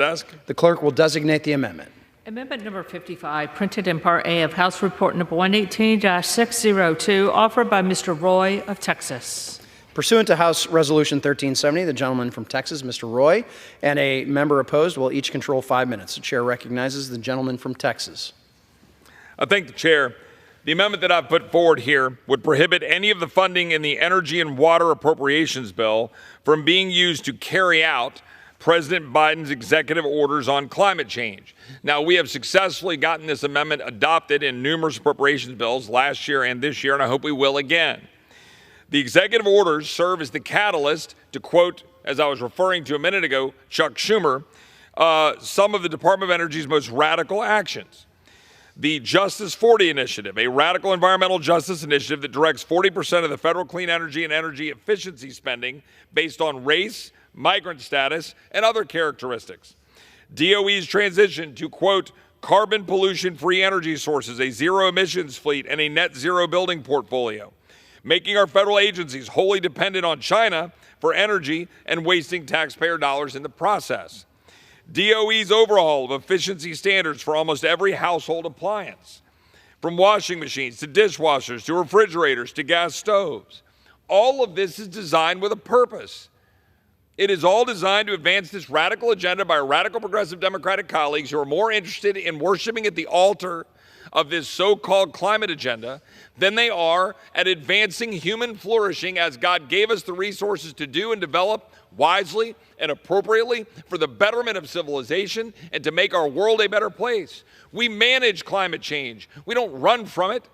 Desk. The clerk will designate the amendment. Amendment number 55, printed in Part A of House Report number 118-602, offered by Mr. Roy of Texas. Pursuant to House Resolution 1370, the gentleman from Texas, Mr. Roy, and a member opposed will each control 5 minutes. The chair recognizes the gentleman from Texas. I thank the chair. The amendment that I've put forward here would prohibit any of the funding in the Energy and Water Appropriations Bill from being used to carry out President Biden's executive orders on climate change. Now, we have successfully gotten this amendment adopted in numerous appropriations bills last year and this year, and I hope we will again. The executive orders serve as the catalyst to quote, as I was referring to a minute ago, Chuck Schumer, some of the Department of Energy's most radical actions. The Justice 40 Initiative, a radical environmental justice initiative that directs 40% of the federal clean energy and energy efficiency spending based on race, migrant status, and other characteristics. DOE's transition to, quote, carbon pollution-free energy sources, a zero emissions fleet, and a net zero building portfolio, making our federal agencies wholly dependent on China for energy and wasting taxpayer dollars in the process. DOE's overhaul of efficiency standards for almost every household appliance, from washing machines to dishwashers to refrigerators to gas stoves. All of this is designed with a purpose. It is all designed to advance this radical agenda by our radical progressive Democratic colleagues who are more interested in worshiping at the altar of this so-called climate agenda than they are at advancing human flourishing as God gave us the resources to do and develop wisely and appropriately for the betterment of civilization and to make our world a better place. We manage climate change. We don't run from it.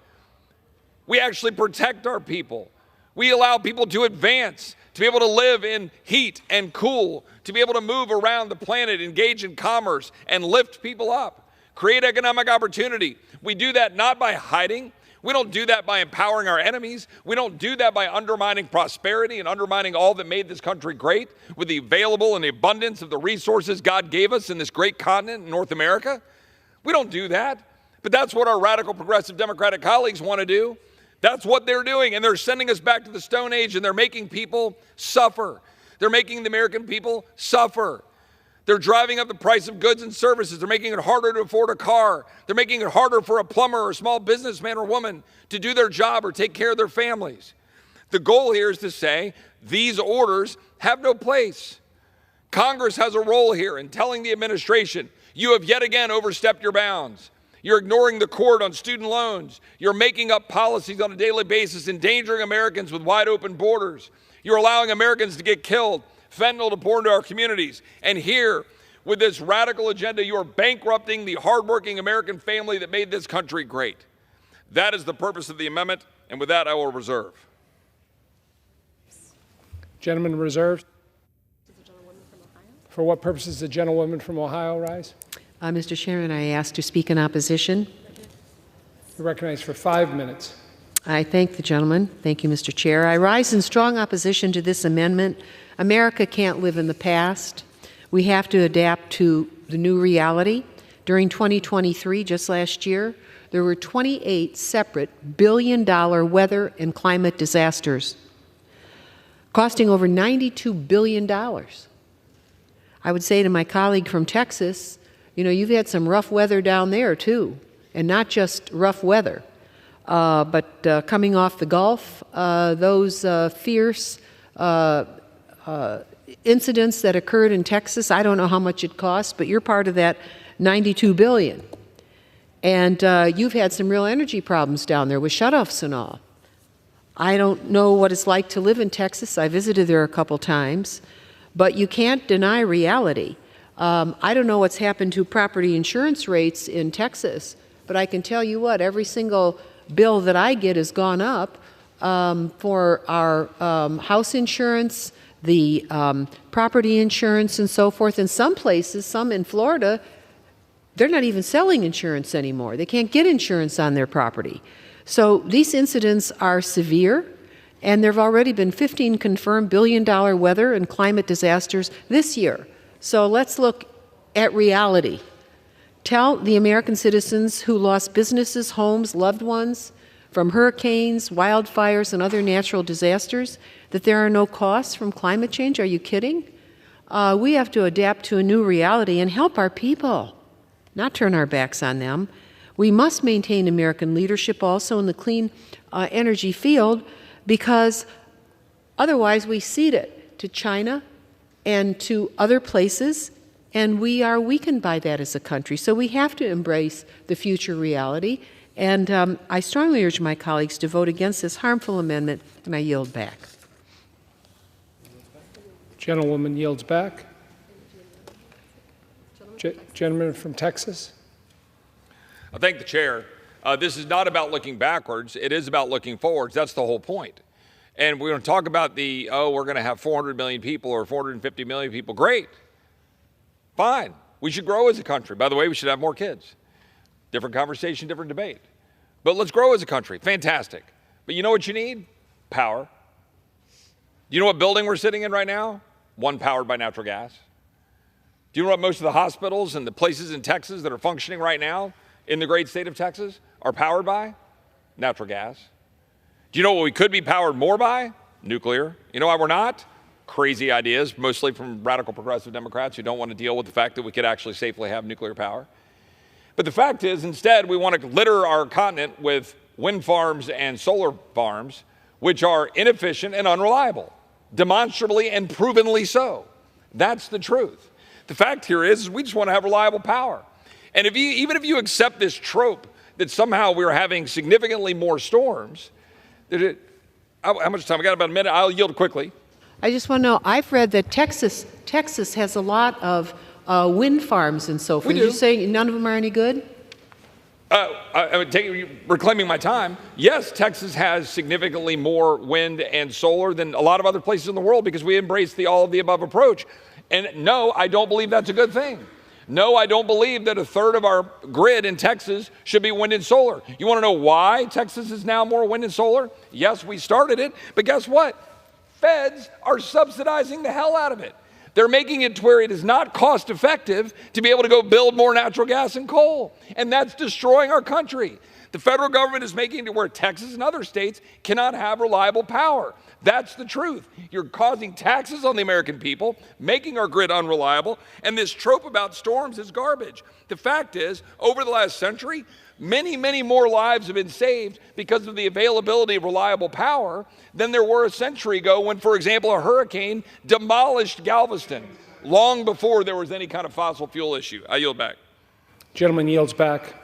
We actually protect our people. We allow people to advance, to be able to live in heat and cool, to be able to move around the planet, engage in commerce, and lift people up, create economic opportunity. We do that not by hiding. We don't do that by empowering our enemies. We don't do that by undermining prosperity and undermining all that made this country great with the available and the abundance of the resources God gave us in this great continent in North America. We don't do that. But that's what our radical progressive Democratic colleagues want to do. That's what they're doing, and they're sending us back to the Stone Age, and they're making people suffer. They're making the American people suffer. They're driving up the price of goods and services. They're making it harder to afford a car. They're making it harder for a plumber or a small businessman or woman to do their job or take care of their families. The goal here is to say these orders have no place. Congress has a role here in telling the administration, you have yet again overstepped your bounds. You're ignoring the court on student loans. You're making up policies on a daily basis, endangering Americans with wide open borders. You're allowing Americans to get killed, fentanyl to pour into our communities. And here, with this radical agenda, you are bankrupting the hardworking American family that made this country great. That is the purpose of the amendment, and with that, I will reserve. Gentleman reserved. For what purpose does the gentlewoman from Ohio rise? Mr. Chairman, I ask to speak in opposition. You're recognized for 5 minutes. I thank the gentleman. Thank you, Mr. Chair. I rise in strong opposition to this amendment. America can't live in the past. We have to adapt to the new reality. During 2023, just last year, there were 28 separate billion-dollar weather and climate disasters, costing over $92 billion. I would say to my colleague from Texas, you know, you've had some rough weather down there, too, and not just rough weather, but coming off the Gulf, those fierce incidents that occurred in Texas, I don't know how much it cost, but you're part of that $92 billion. And you've had some real energy problems down there with shutoffs and all. I don't know what it's like to live in Texas. I visited there a couple times, but you can't deny reality. I don't know what's happened to property insurance rates in Texas, but I can tell you what, every single bill that I get has gone up for our house insurance, the property insurance, and so forth. In some places, some in Florida, they're not even selling insurance anymore. They can't get insurance on their property. So these incidents are severe, and there have already been 15 confirmed billion-dollar weather and climate disasters this year. So let's look at reality. Tell the American citizens who lost businesses, homes, loved ones from hurricanes, wildfires, and other natural disasters that there are no costs from climate change. Are you kidding? We have to adapt to a new reality and help our people, not turn our backs on them. We must maintain American leadership also in the clean energy field, because otherwise we cede it to China and to other places, and we are weakened by that as a country. So we have to embrace the future reality, and I strongly urge my colleagues to vote against this harmful amendment, and I yield back. Gentlewoman yields back. Gentleman from Texas. I thank the chair. This is not about looking backwards. It is about looking forwards. That's the whole point. And we're going to talk about we're going to have 400 million people or 450 million people. Great. Fine. We should grow as a country. By the way, we should have more kids. Different conversation, different debate. But let's grow as a country. Fantastic. But you know what you need? Power. Do you know what building we're sitting in right now? One powered by natural gas. Do you know what most of the hospitals and the places in Texas that are functioning right now in the great state of Texas are powered by? Natural gas. Do you know what we could be powered more by? Nuclear. You know why we're not? Crazy ideas, mostly from radical progressive Democrats who don't want to deal with the fact that we could actually safely have nuclear power. But the fact is, instead, we want to litter our continent with wind farms and solar farms, which are inefficient and unreliable, demonstrably and provenly so. That's the truth. The fact here is we just want to have reliable power. And even if you accept this trope that somehow we're having significantly more storms, how much time? I got about a minute. I'll yield quickly. I just want to know, I've read that Texas has a lot of wind farms and so forth. We do. You're saying none of them are any good? I would reclaiming my time. Yes, Texas has significantly more wind and solar than a lot of other places in the world because we embrace the all of the above approach. And no, I don't believe that's a good thing. No, I don't believe that a third of our grid in Texas should be wind and solar. You want to know why Texas is now more wind and solar? Yes, we started it, but guess what? Feds are subsidizing the hell out of it. They're making it to where it is not cost effective to be able to go build more natural gas and coal. And that's destroying our country. The federal government is making it to where Texas and other states cannot have reliable power. That's the truth. You're causing taxes on the American people, making our grid unreliable, and this trope about storms is garbage. The fact is, over the last century, many, many more lives have been saved because of the availability of reliable power than there were a century ago when, for example, a hurricane demolished Galveston long before there was any kind of fossil fuel issue. I yield back. Gentleman yields back.